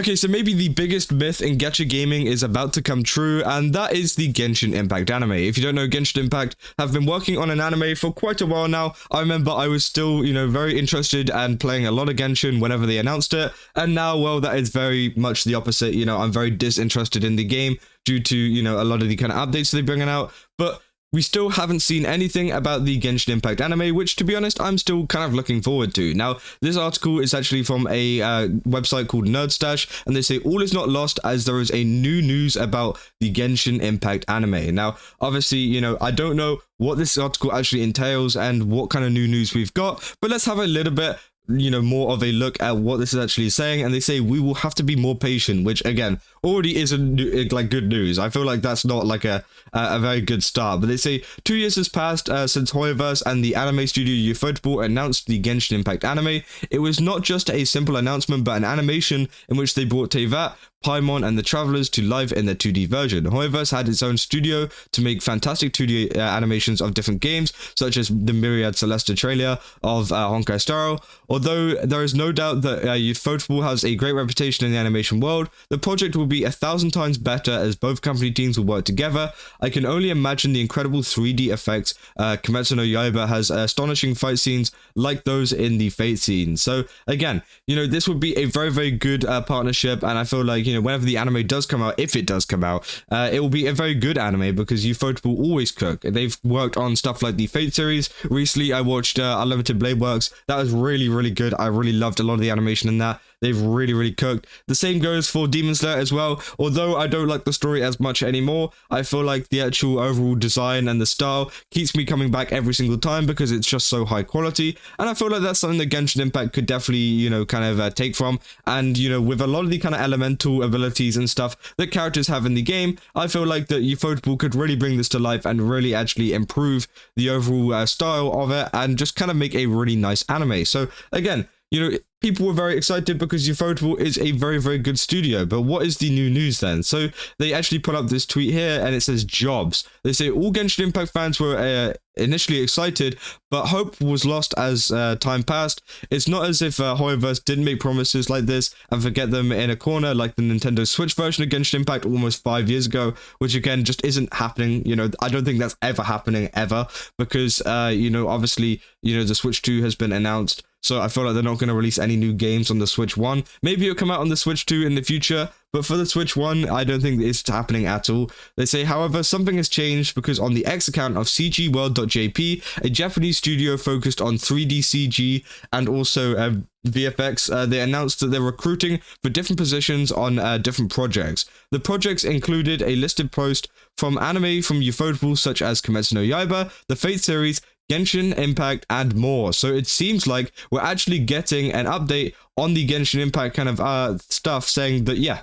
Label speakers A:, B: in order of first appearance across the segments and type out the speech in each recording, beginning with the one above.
A: Okay, so maybe the biggest myth in Gacha Gaming is about to come true, and that is the Genshin Impact anime. If you don't know, Genshin Impact have been working on an anime for quite a while now. I remember I was still, very interested and playing a lot of Genshin whenever they announced it, and now, well, that is very much the opposite. I'm very disinterested in the game due to, a lot of the kind of updates they're bringing out, but we still haven't seen anything about the Genshin Impact anime, which, to be honest, I'm still kind of looking forward to. Now, this article is actually from a website called Nerdstash, and they say all is not lost as there is a new news about the Genshin Impact anime. Now, obviously, I don't know what this article actually entails and what kind of new news we've got, but let's have a little bit more of a look at what this is actually saying. And they say we will have to be more patient, which again already isn't good news. I feel like that's not like a very good start. But they say 2 years has passed since Hoyoverse and the anime studio Ufotable announced the Genshin Impact anime. It was not just a simple announcement, but an animation in which they brought Tevat, Paimon, and the Travelers to life in their 2D version. Hoyoverse had its own studio to make fantastic 2D animations of different games, such as the Myriad Celeste trailer of Honkai Star. Although there is no doubt that Ufotable has a great reputation in the animation world, the project will be 1,000 times better as both company teams will work together. I can only imagine the incredible 3D effects. Kimetsu no Yaiba has astonishing fight scenes like those in the Fate scene. So again, this would be a very, very good partnership, and I feel like whenever the anime does come out, if it does come out, it will be a very good anime because Ufotable always cook. They've worked on stuff like the Fate series. Recently, I watched Unlimited Blade Works. That was really, really good. I really loved a lot of the animation in that. They've really, really cooked. The same goes for Demon Slayer as well. Although I don't like the story as much anymore, I feel like the actual overall design and the style keeps me coming back every single time because it's just so high quality. And I feel like that's something that Genshin Impact could definitely, take from. And, with a lot of the kind of elemental abilities and stuff that characters have in the game, I feel like that Ufotable could really bring this to life and really actually improve the overall style of it and just kind of make a really nice anime. So again, people were very excited because Ufotable is a very, very good studio. But what is the new news then? So they actually put up this tweet here and it says jobs. They say all Genshin Impact fans were initially excited, but hope was lost as time passed. It's not as if Hoyoverse didn't make promises like this and forget them in a corner like the Nintendo Switch version of Genshin Impact almost 5 years ago, which again just isn't happening. I don't think that's ever happening ever because, obviously, the Switch 2 has been announced. So I feel like they're not going to release any new games on the Switch 1. Maybe it'll come out on the Switch 2 in the future, but for the Switch 1, I don't think it's happening at all. They say, however, something has changed because on the X account of cgworld.jp, a Japanese studio focused on 3D CG and also VFX, they announced that they're recruiting for different positions on different projects. The projects included a listed post from anime from Ufotable such as Kimetsu no Yaiba, the Fate series, Genshin Impact, and more. So it seems like we're actually getting an update on the Genshin Impact kind of stuff saying that, yeah,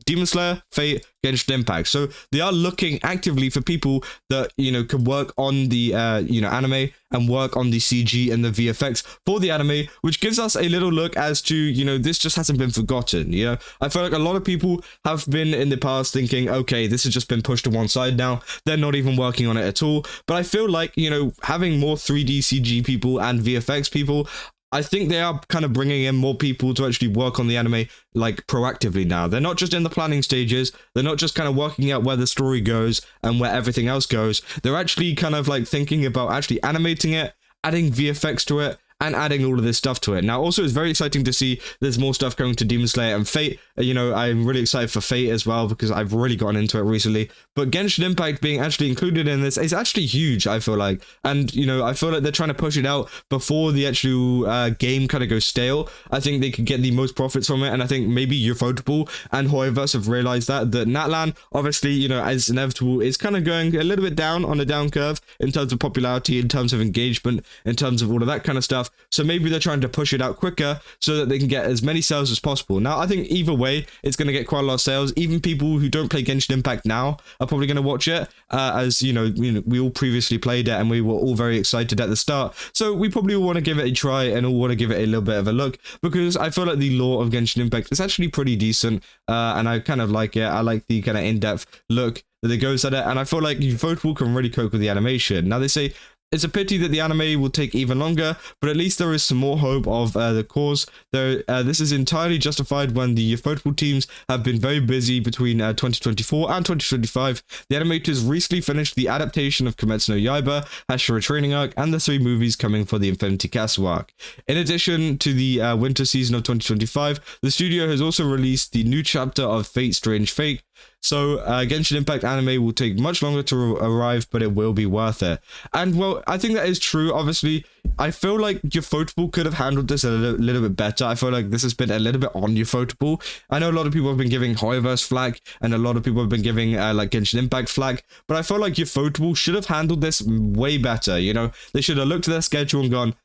A: Demon Slayer, Fate, Genshin Impact. So they are looking actively for people that, could work on the, anime and work on the CG and the VFX for the anime, which gives us a little look as to, this just hasn't been forgotten. I feel like a lot of people have been in the past thinking, okay, this has just been pushed to one side now. They're not even working on it at all. But I feel like, having more 3D CG people and VFX people, I think they are kind of bringing in more people to actually work on the anime like proactively now. They're not just in the planning stages. They're not just kind of working out where the story goes and where everything else goes. They're actually kind of like thinking about actually animating it, adding VFX to it, and adding all of this stuff to it. Now, also, it's very exciting to see there's more stuff going to Demon Slayer and Fate. I'm really excited for Fate as well because I've really gotten into it recently. But Genshin Impact being actually included in this is actually huge, I feel like. And, I feel like they're trying to push it out before the actual game kind of goes stale. I think they could get the most profits from it. And I think maybe Ufotable and Hoyoverse have realized that Natlan, obviously, as inevitable, is kind of going a little bit down on a down curve in terms of popularity, in terms of engagement, in terms of all of that kind of stuff. So maybe they're trying to push it out quicker so that they can get as many sales as possible. Now, I think either way, it's going to get quite a lot of sales. Even people who don't play Genshin Impact now are probably going to watch it, as we all previously played it and we were all very excited at the start. So we probably all want to give it a try and all want to give it a little bit of a look because I feel like the lore of Genshin Impact is actually pretty decent, and I kind of like it. I like the kind of in-depth look that it goes at it, and I feel like Ufotable can really cope with the animation. Now, they say it's a pity that the anime will take even longer, but at least there is some more hope of the cause. This is entirely justified when the Ufotable teams have been very busy between 2024 and 2025. The animators recently finished the adaptation of Kimetsu no Yaiba, Hashira Training Arc, and the 3 movies coming for the Infinity Castle arc. In addition to the winter season of 2025, the studio has also released the new chapter of Fate Strange Fate. So Genshin Impact Anime will take much longer to arrive, but it will be worth it. And well, I think that is true. Obviously, I feel like Ufotable could have handled this a little bit better. I feel like this has been a little bit on Ufotable. I know a lot of people have been giving Hoyoverse flack, and a lot of people have been giving like Genshin Impact flack, but I feel like Ufotable should have handled this way better. You know, they should have looked at their schedule and gone,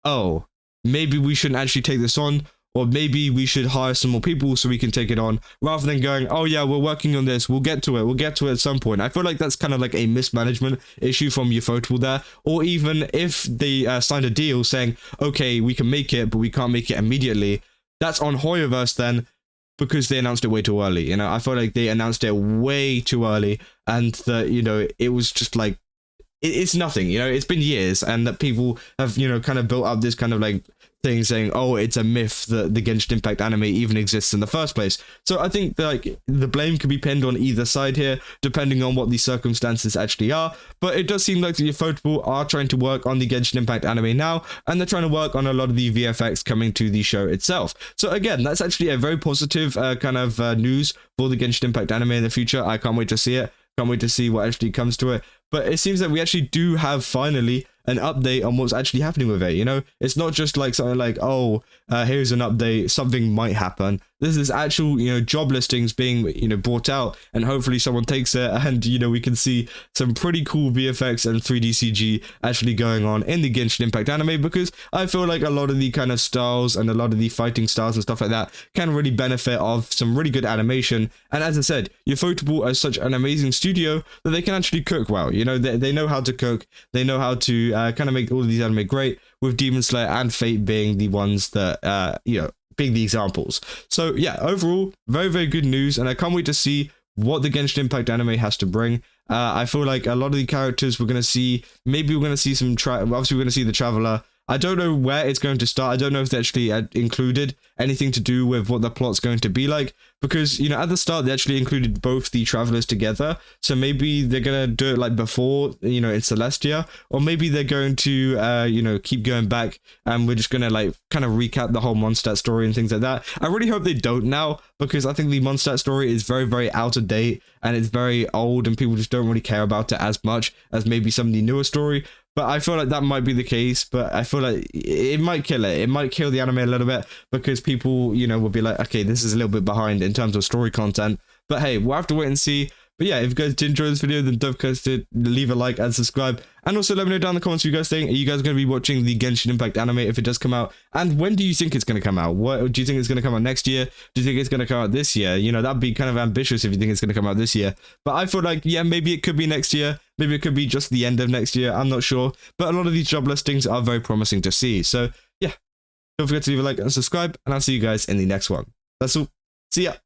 A: oh, maybe we shouldn't actually take this on. Or maybe we should hire some more people so we can take it on, rather than going, oh yeah, we're working on this, we'll get to it at some point. I feel like that's kind of like a mismanagement issue from Ufotable there. Or even if they signed a deal saying, okay, we can make it, but we can't make it immediately, that's on Hoyoverse then, because they announced it way too early. You know, I feel like they announced it way too early, and that, you know, it was just like, it's nothing, you know, it's been years, and that people have, you know, kind of built up this kind of like thing saying, oh, it's a myth that the Genshin Impact anime even exists in the first place. So I think that, like, the blame could be pinned on either side here, depending on what the circumstances actually are. But it does seem like the Ufotable are trying to work on the Genshin Impact anime now, and they're trying to work on a lot of the VFX coming to the show itself. So again, that's actually a very positive kind of news for the Genshin Impact anime in the future. I can't wait to see it. Can't wait to see what actually comes to it. But it seems that we actually do have finally an update on what's actually happening with it. You know, it's not just like something like, oh, here's an update, something might happen. This is actual, you know, job listings being, you know, brought out, and hopefully someone takes it, and, you know, we can see some pretty cool VFX and 3D CG actually going on in the Genshin Impact anime, because I feel like a lot of the kind of styles and a lot of the fighting styles and stuff like that can really benefit of some really good animation. And as I said, Ufotable are such an amazing studio that they can actually cook well. You know, they know how to cook, they know how to kind of make all of these anime great, with Demon Slayer and Fate being the ones that, you know, being the examples. So yeah, overall, very, very good news, and I can't wait to see what the Genshin Impact anime has to bring. I feel like a lot of the characters we're going to see, maybe we're going to see some, obviously we're going to see the Traveler. I don't know where it's going to start. I don't know if they actually included anything to do with what the plot's going to be like, because, you know, at the start they actually included both the Travelers together, so maybe they're going to do it like before, you know, in Celestia, or maybe they're going to, you know, keep going back, and we're just going to like kind of recap the whole Mondstadt story and things like that. I really hope they don't now, because I think the Mondstadt story is very, very out of date, and it's very old, and people just don't really care about it as much as maybe some of the newer story. But I feel like that might be the case, but I feel like it might kill it. It might kill the anime a little bit, because people, you know, will be like, okay, this is a little bit behind in terms of story content. But hey, we'll have to wait and see. But yeah, if you guys did enjoy this video, then don't forget to leave a like and subscribe. And also let me know down in the comments what you guys think. Are you guys going to be watching the Genshin Impact anime if it does come out? And when do you think it's going to come out? What do you think it's going to come out next year? Do you think it's going to come out this year? You know, that'd be kind of ambitious if you think it's going to come out this year. But I feel like, yeah, maybe it could be next year. Maybe it could be just the end of next year. I'm not sure. But a lot of these job listings are very promising to see. So yeah, don't forget to leave a like and subscribe. And I'll see you guys in the next one. That's all. See ya.